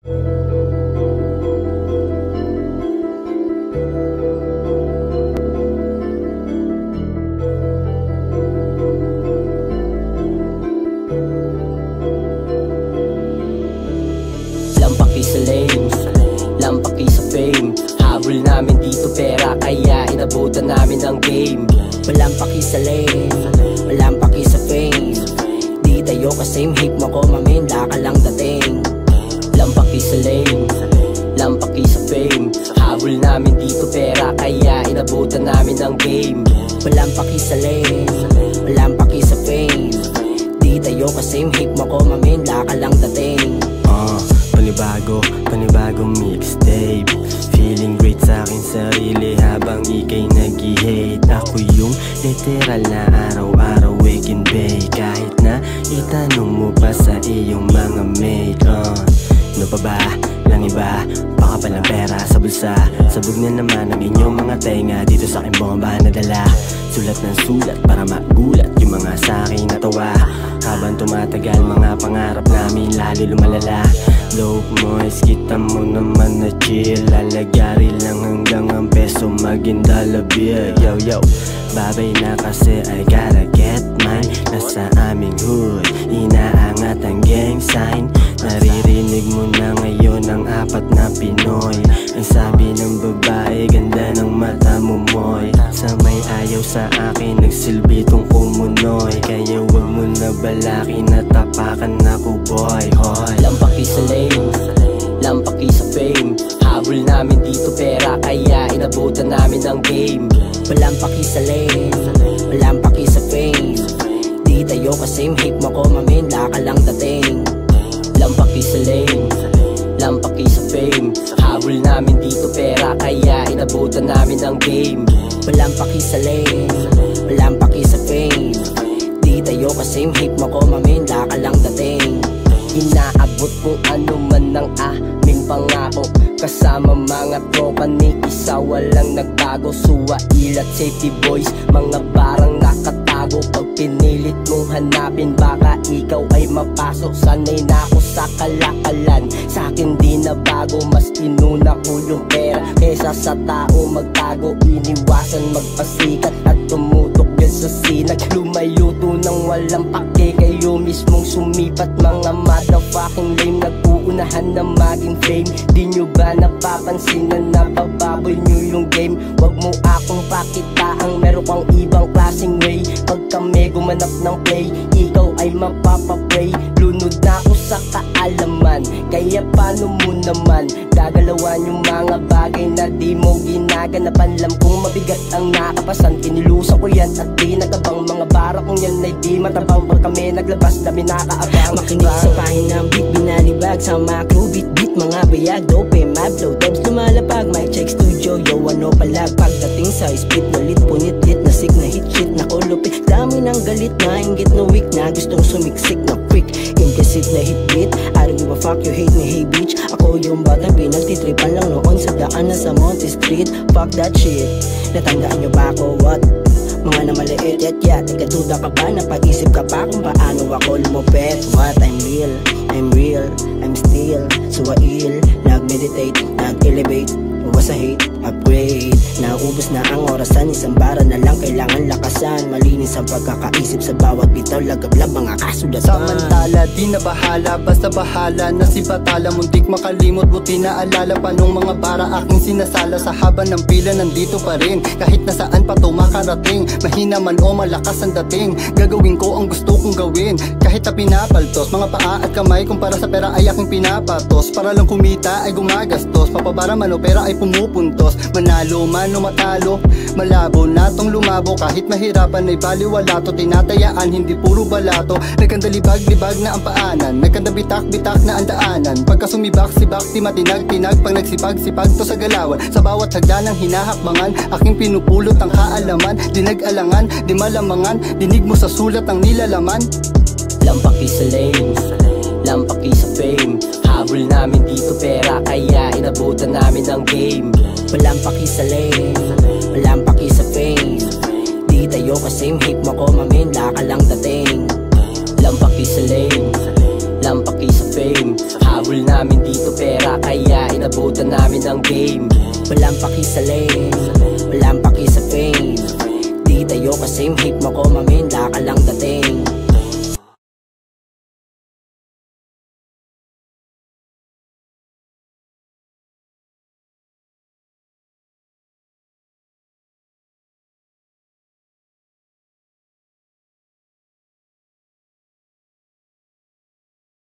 Lampaki sa lanes, lampaki sa fame. Habol namin dito pera, kaya inabutan namin ang game. Malampaki sa lane, malampaki sa fame. Di tayo kasame, hip mo ko maminla ka lang dating. Lampaki sa lane, lampaki sa fame. Habol namin dito pera, kaya inabutan namin ang game. Malampaki sa lane, malampaki sa fame. Di tayo kasame, hip mo ko maminla ka lang dating. Panibagong mixtape. Feeling great sa akin sarili habang ikay nag-i-hate. Ako yung literal na araw-araw wake and bake. Kahit na itanong mo pa sa iyong mga mate. Ano pa ba? Lang iba, baka palang pera sa bulsa. Sabog na naman ang inyong mga tenga. Dito sa aking bomba nadala. Sulat ng sulat para magulat yung mga sa akin natawa. Habang tumatagal mga pangarap namin lalo lumalala. Dope moist, kita mo naman na chill. Lalagari lang hanggang ang peso maging dollar bill. Yo yo, babay na kasi I gotta get mine. Nasa aming hood, inaangat ang gang sign. Naririnig mo na ngayon ang apat na Pinoy. Ang sabi ng babae, ganda ng mata mo moy. Sa may ayaw sa akin, nagsilbi tong kumunoy. Kaya wag mo na balakin at tapakan ako boy. Hoy, lampaki sa lane, lampaki sa fame. Habol namin dito pera, kaya inabutan namin ang game. Malampaki sa lane, malampaki sa fame. Di tayo kasame, hip mo ko maminla ka lang dating. Lampaki sa lane, lampaki sa fame. Habol namin dito pera, kaya inabutan namin ang game. Malampaki sa lane, malampaki sa fame. Di tayo kasame, hip mo ko maminla ka lang dating. Inaabot kung ano man ang aming pangako. Kasama mga tropa ni isa walang nagbago. Suwail at safety boys, mga barang nakatago. Pag pinilit mong hanapin, baka ikaw ay mapasok. Sanay na ako sa kalakalan, sa'kin di na bago. Mas inuna ko yung pera kesa sa tao magtago. Iniwasan magpasikat at tumutok dyan sa sinag. Lumayuto ng walang pake, kayo mismong sumipat. Mga motherfucking lame, nag-uunahan na maging fame. Di nyo ba napapansin na nabababoy nyo yung game? Wag mo akong pakitaan, meron kang ibang klaseng way. Pag kami gumanap ng play, ikaw ay mapapapray. Lunod na ako sa kaalaman, kaya paano mo naman gagalawan yung mga bagay na di mo ginaganapan? Alam kong mabigat ang nakapasan, kinilusan ko yan at di nagabang. Mga bara kong yan ay di matabang. Pag kami naglabas, dami nakaabang. Makinig sa pahinang beat, binalibag sa mga crew. Beat mga bayag, dope, mablow, dubs lumalapag. Mic check studio, yo ano palag. Pagdating sa split, nalit, punit-lit, nasik na hit shit na kulupit. Dami ng galit na inggit na weak na gustong sumiksik na quick. Implicit na hit beat, I don't give a fuck, you hate me, hey bitch. Ako yung batang pinagtitripan lang noon sa daan na sa Monte Street. Fuck that shit, natandaan nyo ba ako, what? Mga na maliit, yat, nagkaduda ka ba? Napag-isip ka pa kung paano ako lumupet? What? I'm real, I'm still suwail. Nag-meditate, nag-elevate, was a hate, upgrade. Naubos na ang orasan, isang bara na lang kailangan lakasan. Malinis ang pagkakaisip sa bawat bitaw, lagablab mga kasulatan. Samantala, di na bahala, basta bahala na si Batala. Muntik makalimot, buti na alala pa nung mga bara aking sinasala. Sa haba ng pila, nandito pa rin, kahit nasaan pa to makarating. Mahina man o malakas ang dating, gagawin ko ang gusto kong gawin. Kahit na pinapaltos, mga paa at kamay kumpara sa pera ay aking pinapatos. Para lang kumita ay gumagastos, mapabara man o pera ay pumupuntos. Manalo man o matalo, malabo na tong lumabo. Kahit mahirapan ay baliwala to, tinatayaan hindi puro balato. Nagkandalibag-libag na ang paanan, nagkandabitak-bitak na ang daanan. Pagka sumibak-sibak, di matinag-tinag. Pag nagsipag-sipag to sa galawan, sa bawat hagdan ng hinahakbangan, aking pinupulot ang kaalaman. Di nag-alangan, di malamangan, dinig mo sa sulat ang nilalaman. Lampaki sa lane, lampaki sa fame. Habol namin dito pera, kaya inabutan namin ang game. Malampaki sa lane, malampaki sa fame. Di tayo kasame, hip mo ko maminla ka lang dating. Lampaki sa lane, lampaki sa fame. Hinabol namin dito pera kaya inabutan namin ang game. Walang paki sa lane, walang paki sa fame. Di tayo kasame, hate mo ko mamin, laka lang dating.